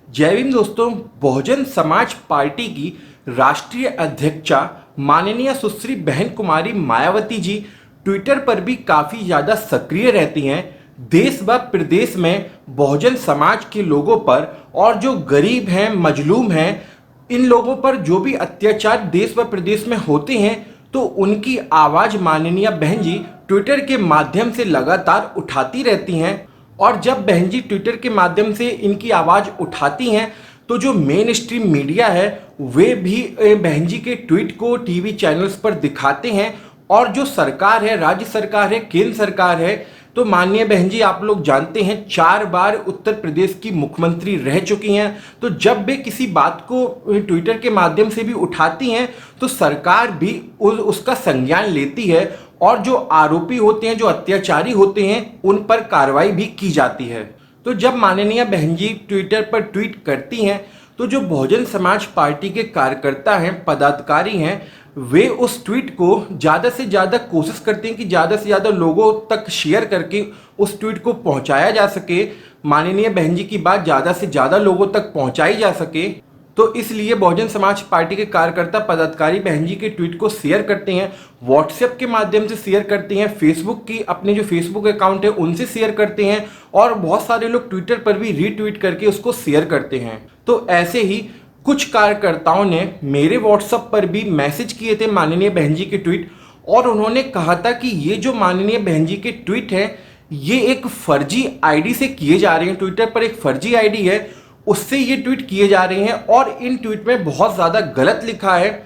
जय भीम दोस्तों। बहुजन समाज पार्टी की राष्ट्रीय अध्यक्षा माननीय सुश्री बहन कुमारी मायावती जी ट्विटर पर भी काफ़ी ज़्यादा सक्रिय रहती हैं। देश व प्रदेश में बहुजन समाज के लोगों पर और जो गरीब हैं, मजलूम हैं, इन लोगों पर जो भी अत्याचार देश व प्रदेश में होते हैं, तो उनकी आवाज़ माननीय बहन जी ट्विटर के माध्यम से लगातार उठाती रहती हैं। और जब बहन जी ट्विटर के माध्यम से इनकी आवाज़ उठाती हैं, तो जो मेन स्ट्रीम मीडिया है वे भी बहन जी के ट्वीट को टीवी चैनल्स पर दिखाते हैं। और जो सरकार है, राज्य सरकार है, केंद्र सरकार है, तो माननीय बहन जी आप लोग जानते हैं 4 बार उत्तर प्रदेश की मुख्यमंत्री रह चुकी हैं। तो जब वे किसी बात को ट्विटर के माध्यम से भी उठाती हैं, तो सरकार भी उसका संज्ञान लेती है और जो आरोपी होते हैं, जो अत्याचारी होते हैं, उन पर कार्रवाई भी की जाती है। तो जब माननीय बहन जी ट्विटर पर ट्वीट करती हैं, तो जो बहुजन समाज पार्टी के कार्यकर्ता हैं, पदाधिकारी हैं, वे उस ट्वीट को ज़्यादा से ज़्यादा कोशिश करते हैं कि ज़्यादा से ज़्यादा लोगों तक शेयर करके उस ट्वीट को पहुंचाया जा सके, माननीय बहन जी की बात ज़्यादा से ज़्यादा लोगों तक पहुंचाई जा सके। तो इसलिए बहुजन समाज पार्टी के कार्यकर्ता पदाधिकारी बहन जी के ट्वीट को शेयर करते हैं, व्हाट्सएप के माध्यम से शेयर करते हैं, फेसबुक की अपने जो फेसबुक अकाउंट है उनसे शेयर करते हैं, और बहुत सारे लोग ट्विटर पर भी रीट्वीट करके उसको शेयर करते हैं। तो ऐसे ही कुछ कार्यकर्ताओं ने मेरे व्हाट्सएप पर भी मैसेज किए थे माननीय बहन जी के ट्वीट, और उन्होंने कहा था कि ये जो माननीय बहन जी के ट्वीट हैं ये एक फर्जी आईडी से किए जा रहे हैं। ट्विटर पर एक फर्जी आईडी है, उससे ये ट्वीट किए जा रहे हैं, और इन ट्वीट में बहुत ज़्यादा गलत लिखा है।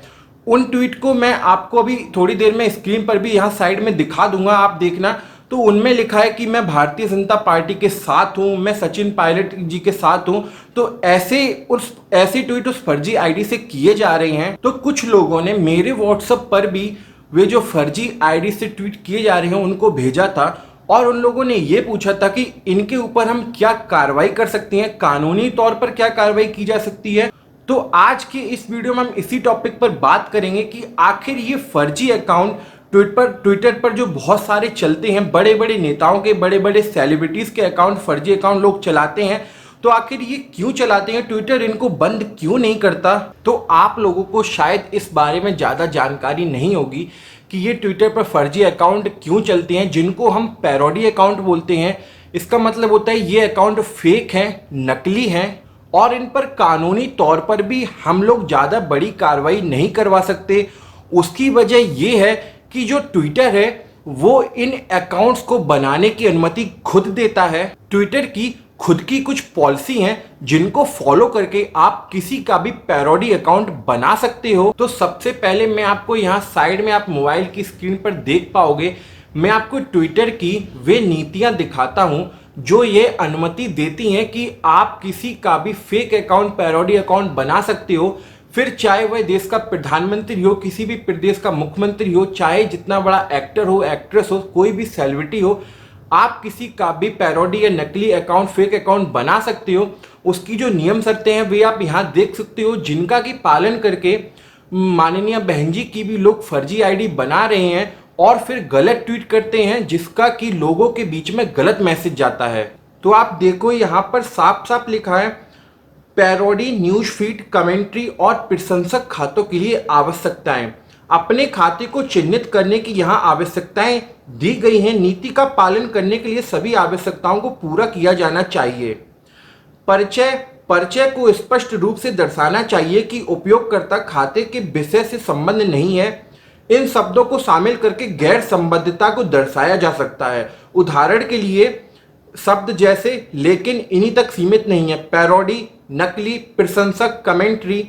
उन ट्वीट को मैं आपको अभी थोड़ी देर में स्क्रीन पर भी यहाँ साइड में दिखा दूंगा, आप देखना। तो उनमें लिखा है कि मैं भारतीय जनता पार्टी के साथ हूँ, मैं सचिन पायलट जी के साथ हूँ। तो ऐसे ट्वीट उस फर्जी आईडी से किए जा रहे हैं। तो कुछ लोगों ने मेरे व्हाट्सएप पर भी वे जो फर्जी आईडी से ट्वीट किए जा रहे हैं उनको भेजा था, और उन लोगों ने ये पूछा था कि इनके ऊपर हम क्या कार्रवाई कर सकते हैं, कानूनी तौर पर क्या कार्रवाई की जा सकती है। तो आज के इस वीडियो में हम इसी टॉपिक पर बात करेंगे कि आखिर ये फर्जी अकाउंट ट्विटर पर जो बहुत सारे चलते हैं, बड़े बड़े नेताओं के, बड़े बड़े सेलिब्रिटीज़ के अकाउंट, फर्जी अकाउंट लोग चलाते हैं, तो आखिर ये क्यों चलाते हैं, ट्विटर इनको बंद क्यों नहीं करता। तो आप लोगों को शायद इस बारे में ज़्यादा जानकारी नहीं होगी कि ये ट्विटर पर फर्जी अकाउंट क्यों चलते हैं, जिनको हम पैरोडी अकाउंट बोलते हैं। इसका मतलब होता है ये अकाउंट फेक हैं, नकली हैं, और इन पर कानूनी तौर पर भी हम लोग ज़्यादा बड़ी कार्रवाई नहीं करवा सकते। उसकी वजह ये है कि जो ट्विटर है वो इन अकाउंट्स को बनाने की अनुमति खुद देता है। ट्विटर की खुद की कुछ पॉलिसी हैं जिनको फॉलो करके आप किसी का भी पैरोडी अकाउंट बना सकते हो। तो सबसे पहले मैं आपको यहाँ साइड में आप मोबाइल की स्क्रीन पर देख पाओगे, मैं आपको ट्विटर की वे नीतियाँ दिखाता हूँ जो ये अनुमति देती हैं कि आप किसी का भी फेक अकाउंट, पैरोडी अकाउंट बना सकते हो। फिर चाहे वह देश का प्रधानमंत्री हो, किसी भी प्रदेश का मुख्यमंत्री हो, चाहे जितना बड़ा एक्टर हो, एक्ट्रेस हो, कोई भी सेलिब्रिटी हो, आप किसी का भी पैरोडी या नकली अकाउंट, फेक अकाउंट बना सकते हो। उसकी जो नियम शर्तें हैं वे आप यहाँ देख सकते हो, जिनका कि पालन करके माननीय बहन जी की भी लोग फर्जी आईडी बना रहे हैं और फिर गलत ट्वीट करते हैं, जिसका कि लोगों के बीच में गलत मैसेज जाता है। तो आप देखो यहाँ पर साफ साफ लिखा है, पैरोडी, न्यूज फीड, कमेंट्री और प्रशंसक खातों के लिए आवश्यकताएं। अपने खाते को चिन्हित करने की यहाँ आवश्यकताएं दी गई हैं। नीति का पालन करने के लिए सभी आवश्यकताओं को पूरा किया जाना चाहिए। परिचय को स्पष्ट रूप से दर्शाना चाहिए कि उपयोगकर्ता खाते के विषय से संबंध नहीं है। इन शब्दों को शामिल करके गैर संबद्धता को दर्शाया जा सकता है। उदाहरण के लिए शब्द जैसे लेकिन इन्हीं तक सीमित नहीं है। पैरोडी, नकली, प्रशंसक, कमेंट्री,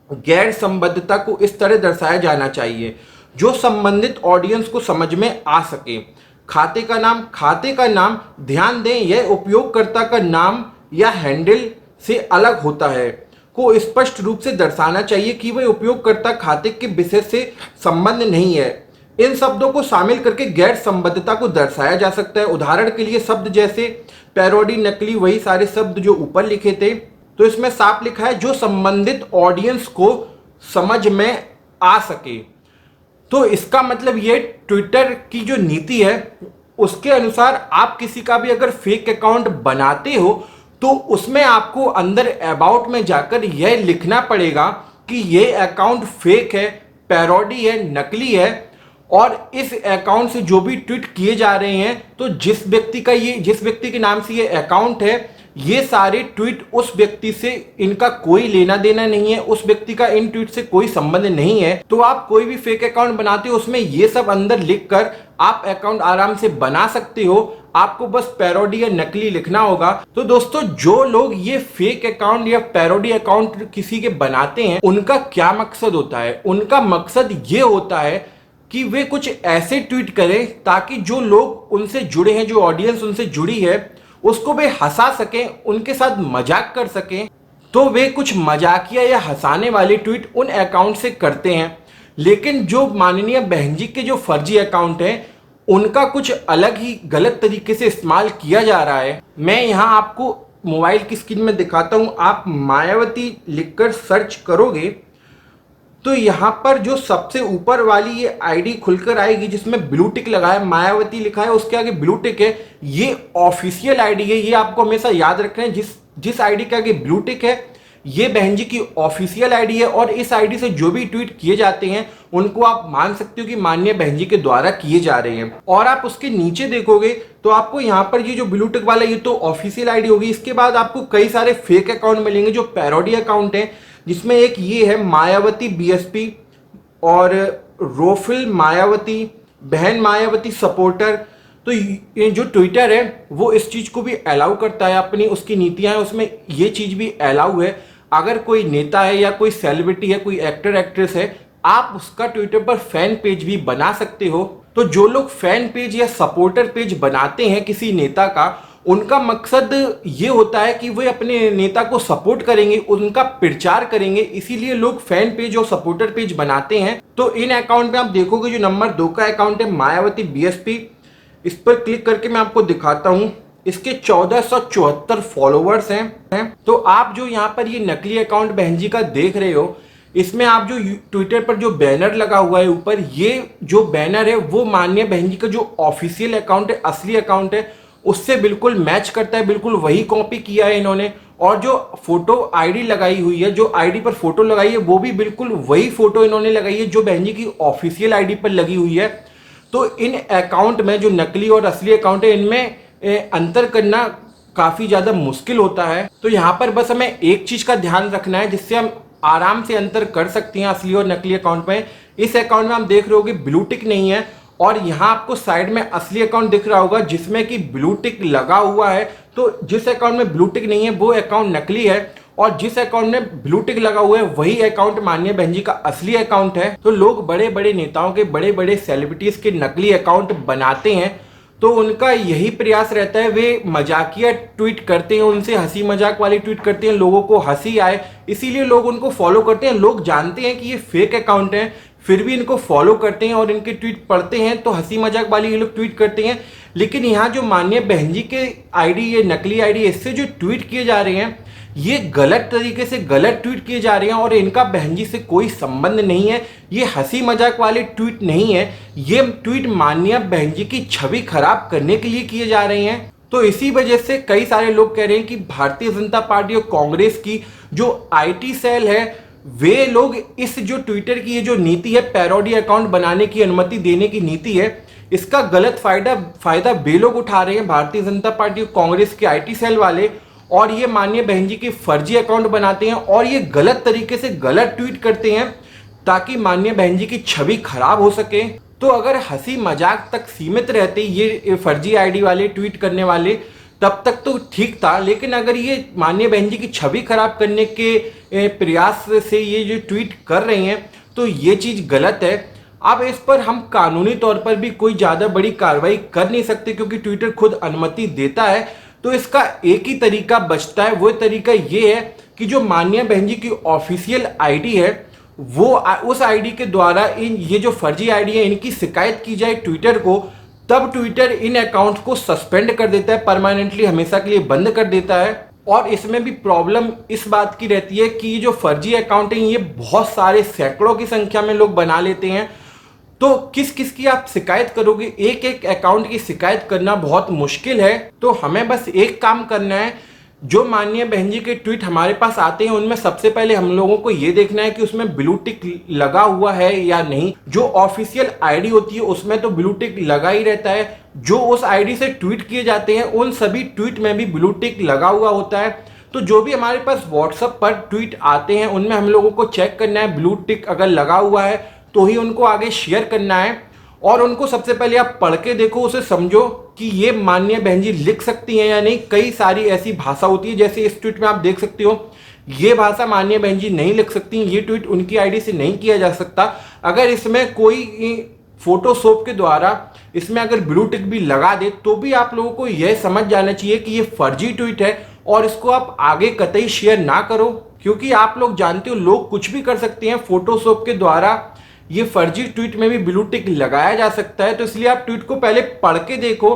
गैर संबद्धता को इस तरह दर्शाया जाना चाहिए जो संबंधित ऑडियंस को समझ में आ सके। खाते का नाम ध्यान दें, यह उपयोगकर्ता का नाम या हैंडल से अलग होता है, को स्पष्ट रूप से दर्शाना चाहिए कि वह उपयोगकर्ता खाते के विषय से संबंध नहीं है। इन शब्दों को शामिल करके गैर संबद्धता को दर्शाया जा सकता है। उदाहरण के लिए शब्द जैसे पैरोडी, नकली, वही सारे शब्द जो ऊपर लिखे थे। तो इसमें साफ लिखा है जो संबंधित ऑडियंस को समझ में आ सके। तो इसका मतलब ये ट्विटर की जो नीति है उसके अनुसार आप किसी का भी अगर फेक अकाउंट बनाते हो तो उसमें आपको अंदर अबाउट में जाकर यह लिखना पड़ेगा कि ये अकाउंट फेक है, पैरोडी है, नकली है, और इस अकाउंट से जो भी ट्वीट किए जा रहे हैं, तो जिस व्यक्ति के नाम से ये अकाउंट है, ये सारे ट्वीट उस व्यक्ति से इनका कोई लेना देना नहीं है, उस व्यक्ति का इन ट्वीट से कोई संबंध नहीं है। तो आप कोई भी फेक अकाउंट बनाते हो उसमें ये सब अंदर लिखकर आप अकाउंट आराम से बना सकते हो। आपको बस पैरोडी या नकली लिखना होगा। तो दोस्तों, जो लोग ये फेक अकाउंट या पैरोडी अकाउंट किसी के बनाते हैं, उनका क्या मकसद होता है? उनका मकसद ये होता है कि वे कुछ ऐसे ट्वीट करें ताकि जो लोग उनसे जुड़े हैं, जो ऑडियंस उनसे जुड़ी है, उसको वे हंसा सकें, उनके साथ मजाक कर सकें। तो वे कुछ मजाकिया या हंसाने वाले ट्वीट उन अकाउंट से करते हैं। लेकिन जो माननीय बहन जी के जो फर्जी अकाउंट हैं, उनका कुछ अलग ही गलत तरीके से इस्तेमाल किया जा रहा है। मैं यहाँ आपको मोबाइल की स्क्रीन में दिखाता हूँ। आप मायावती लिखकर सर्च करोगे तो यहाँ पर जो सबसे ऊपर वाली ये आईडी खुलकर आएगी जिसमें ब्लू टिक लगा है, मायावती लिखा है, उसके आगे ब्लू टिक है। ये ऑफिशियल आईडी है, ये आपको हमेशा याद रखना है। जिस आईडी के आगे ब्लू टिक है, ये बहन जी की ऑफिशियल आईडी है, और इस आईडी से जो भी ट्वीट किए जाते हैं उनको आप मान सकते हो कि माननीय बहन जी के द्वारा किए जा रहे हैं। और आप उसके नीचे देखोगे तो आपको यहाँ पर ये जो ब्लू टिक वाला, ये तो ऑफिशियल आईडी होगी। इसके बाद आपको कई सारे फेक अकाउंट मिलेंगे जो पैरोडी अकाउंट है, जिसमें एक ये है मायावती बीएसपी और रोफिल मायावती, बहन मायावती सपोर्टर। तो ये जो ट्विटर है वो इस चीज़ को भी अलाउ करता है, अपनी उसकी नीतियां हैं उसमें ये चीज़ भी अलाउ है। अगर कोई नेता है या कोई सेलिब्रिटी है, कोई एक्टर एक्ट्रेस है, आप उसका ट्विटर पर फैन पेज भी बना सकते हो। तो जो लोग फैन पेज या सपोर्टर पेज बनाते हैं किसी नेता का, उनका मकसद ये होता है कि वे अपने नेता को सपोर्ट करेंगे, उनका प्रचार करेंगे, इसीलिए लोग फैन पेज और सपोर्टर पेज बनाते हैं। तो इन अकाउंट में आप देखोगे जो नंबर 2 का अकाउंट है मायावती बीएसपी, इस पर क्लिक करके मैं आपको दिखाता हूं। इसके 1474 फॉलोवर्स हैं। तो आप जो यहाँ पर ये नकली अकाउंट बहन जी का देख रहे हो, इसमें आप जो ट्विटर पर जो बैनर लगा हुआ है ऊपर, ये जो बैनर है वो माननीय बहन जी का जो ऑफिशियल अकाउंट है, असली अकाउंट है, उससे बिल्कुल मैच करता है। बिल्कुल वही कॉपी किया है इन्होंने। और जो फोटो आईडी लगाई हुई है, जो आईडी पर फोटो लगाई है, वो भी बिल्कुल वही फोटो इन्होंने लगाई है जो बहन जी की ऑफिशियल आईडी पर लगी हुई है। तो इन अकाउंट में जो नकली और असली अकाउंट है, इनमें अंतर करना काफ़ी ज़्यादा मुश्किल होता है। तो यहाँ पर बस हमें एक चीज़ का ध्यान रखना है जिससे हम आराम से अंतर कर सकते हैं असली और नकली अकाउंट में। इस अकाउंट में हम देख रहे हो कि ब्लू टिक नहीं है, और यहाँ आपको साइड में असली अकाउंट दिख रहा होगा जिसमें कि ब्लू टिक लगा हुआ है। तो जिस अकाउंट में ब्लू टिक नहीं है वो अकाउंट नकली है, और जिस अकाउंट में ब्लू टिक लगा हुआ है वही अकाउंट माननीय बहन जी का असली अकाउंट है। तो लोग बड़े बड़े नेताओं के, बड़े बड़े सेलिब्रिटीज के नकली अकाउंट बनाते हैं, तो उनका यही प्रयास रहता है, वे मजाकिया ट्वीट करते हैं, उनसे हंसी मजाक वाली ट्वीट करते हैं, लोगों को हंसी आए, इसीलिए लोग उनको फॉलो करते हैं। लोग जानते हैं कि ये फेक अकाउंट है, फिर भी इनको फॉलो करते हैं और इनके ट्वीट पढ़ते हैं, तो हंसी मजाक वाली ये लोग ट्वीट करते हैं। लेकिन यहाँ जो माननीय बहन जी के आईडी, ये नकली आईडी, इससे जो ट्वीट किए जा रहे हैं, ये गलत तरीके से गलत ट्वीट किए जा रहे हैं, और इनका बहन जी से कोई संबंध नहीं है। ये हंसी मजाक वाले ट्वीट नहीं है, ये ट्वीट माननीय बहन जी की छवि खराब करने के लिए किए जा रहे हैं। तो इसी वजह से कई सारे लोग कह रहे हैं कि भारतीय जनता पार्टी और कांग्रेस की जो आईटी सेल है, वे लोग इस जो ट्विटर की ये जो नीति है, पैरोडी अकाउंट बनाने की अनुमति देने की नीति है, इसका गलत फायदा वे लोग उठा रहे हैं, भारतीय जनता पार्टी और कांग्रेस के आईटी सेल वाले, और ये माननीय बहन जी के फर्जी अकाउंट बनाते हैं और ये गलत तरीके से गलत ट्वीट करते हैं ताकि माननीय बहन जी की छवि खराब हो सके। तो अगर हंसी मजाक तक सीमित रहते ये फर्जी आईडी वाले ट्वीट करने वाले, तब तक तो ठीक था। लेकिन अगर ये माननीय बहन जी की छवि खराब करने के प्रयास से ये जो ट्वीट कर रहे हैं, तो ये चीज़ गलत है। अब इस पर हम कानूनी तौर पर भी कोई ज़्यादा बड़ी कार्रवाई कर नहीं सकते, क्योंकि ट्विटर खुद अनुमति देता है। तो इसका एक ही तरीका बचता है, वो तरीका ये है कि जो माननीय बहन जी की ऑफिशियल आईडी है, वो उस आईडी के द्वारा ये जो फर्जी आईडी है, इनकी शिकायत की जाए ट्विटर को। तब ट्विटर इन अकाउंट को सस्पेंड कर देता है, परमानेंटली हमेशा के लिए बंद कर देता है। और इसमें भी प्रॉब्लम इस बात की रहती है कि ये जो फर्जी अकाउंट है, ये बहुत सारे सैकड़ों की संख्या में लोग बना लेते हैं। तो किस किस की आप शिकायत करोगे? एक एक अकाउंट की शिकायत करना बहुत मुश्किल है। तो हमें बस एक काम करना है जो माननीय बहन जी के ट्वीट हमारे पास आते हैं उनमें सबसे पहले हम लोगों को ये देखना है कि उसमें ब्लू टिक लगा हुआ है या नहीं। जो ऑफिशियल आईडी होती है उसमें तो ब्लू टिक लगा ही रहता है। जो उस आईडी से ट्वीट किए जाते हैं उन सभी ट्वीट में भी ब्लू टिक लगा हुआ होता है। तो जो भी हमारे पास व्हाट्सएप पर ट्वीट आते हैं उनमें हम लोगों को चेक करना है ब्लू टिक अगर लगा हुआ है तो ही उनको आगे शेयर करना है। और उनको सबसे पहले आप पढ़ के देखो, उसे समझो कि ये माननीय बहन जी लिख सकती हैं या नहीं। कई सारी ऐसी भाषा होती है, जैसे इस ट्वीट में आप देख सकते हो ये भाषा माननीय बहन जी नहीं लिख सकती, ये ट्वीट उनकी आईडी से नहीं किया जा सकता। अगर इसमें कोई फोटोशॉप के द्वारा इसमें अगर ब्लू टिक भी लगा दे तो भी आप लोगों को यह समझ जाना चाहिए कि ये फर्जी ट्वीट है और इसको आप आगे कतई शेयर ना करो, क्योंकि आप लोग जानते हो लोग कुछ भी कर सकते हैं। फोटोशॉप के द्वारा ये फर्जी ट्वीट में भी ब्लू टिक लगाया जा सकता है। तो इसलिए आप ट्वीट को पहले पढ़ के देखो।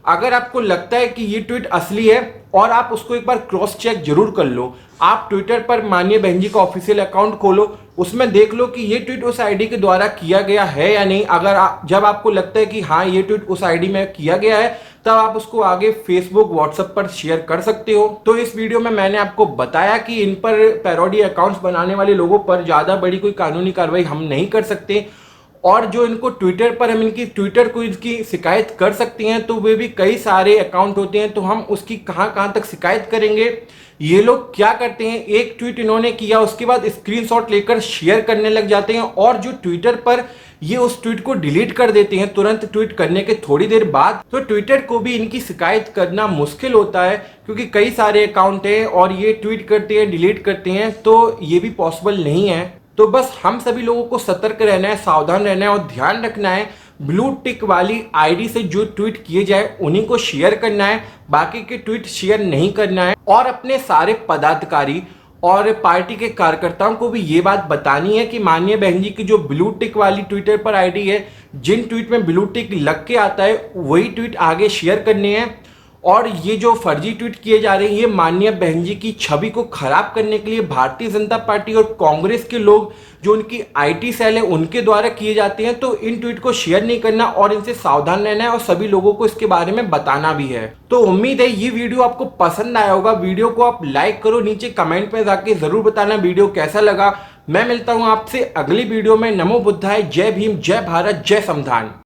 अगर आपको लगता है कि ये ट्वीट असली है और आप उसको एक बार क्रॉस चेक जरूर कर लो। आप ट्विटर पर माननीय बहन जी का ऑफिशियल अकाउंट खोलो, उसमें देख लो कि ये ट्वीट उस आईडी के द्वारा किया गया है या नहीं। जब आपको लगता है कि हाँ ये ट्वीट उस आईडी में किया गया है तब आप उसको आगे फेसबुक व्हाट्सएप पर शेयर कर सकते हो। तो इस वीडियो में मैंने आपको बताया कि इन पर पैरोडी अकाउंट्स बनाने वाले लोगों पर ज़्यादा बड़ी कोई कानूनी कार्रवाई हम नहीं कर सकते, और जो इनको ट्विटर पर हम इनकी ट्विटर को इसकी शिकायत कर सकते हैं तो वे भी कई सारे अकाउंट होते हैं, तो हम उसकी कहां तक शिकायत करेंगे। ये लोग क्या करते हैं, एक ट्वीट इन्होंने किया उसके बाद स्क्रीनशॉट लेकर शेयर करने लग जाते हैं और जो ट्विटर पर ये उस ट्वीट को डिलीट कर देते हैं तुरंत ट्वीट करने के थोड़ी देर बाद। तो ट्विटर को भी इनकी शिकायत करना मुश्किल होता है क्योंकि कई सारे अकाउंट हैं और ये ट्वीट करते हैं डिलीट करते हैं, तो ये भी पॉसिबल नहीं है। तो बस हम सभी लोगों को सतर्क रहना है, सावधान रहना है और ध्यान रखना है ब्लू टिक वाली आईडी से जो ट्वीट किए जाए उन्हीं को शेयर करना है, बाकी के ट्वीट शेयर नहीं करना है। और अपने सारे पदाधिकारी और पार्टी के कार्यकर्ताओं को भी ये बात बतानी है कि माननीय बहन जी की जो ब्लू टिक वाली ट्विटर पर आईडी है, जिन ट्वीट में ब्लू टिक लग के आता है वही ट्वीट आगे शेयर करने हैं। और ये जो फर्जी ट्वीट किए जा रहे हैं ये माननीय बहन जी की छवि को खराब करने के लिए भारतीय जनता पार्टी और कांग्रेस के लोग जो उनकी आईटी सेल है उनके द्वारा किए जाते हैं। तो इन ट्वीट को शेयर नहीं करना और इनसे सावधान रहना है और सभी लोगों को इसके बारे में बताना भी है। तो उम्मीद है ये वीडियो आपको पसंद आया होगा। वीडियो को आप लाइक करो, नीचे कमेंट में जाके जरूर बताना वीडियो कैसा लगा। मैं मिलता हूं आपसे अगली वीडियो में। नमो बुद्धाय, जय भीम, जय भारत, जय संविधान।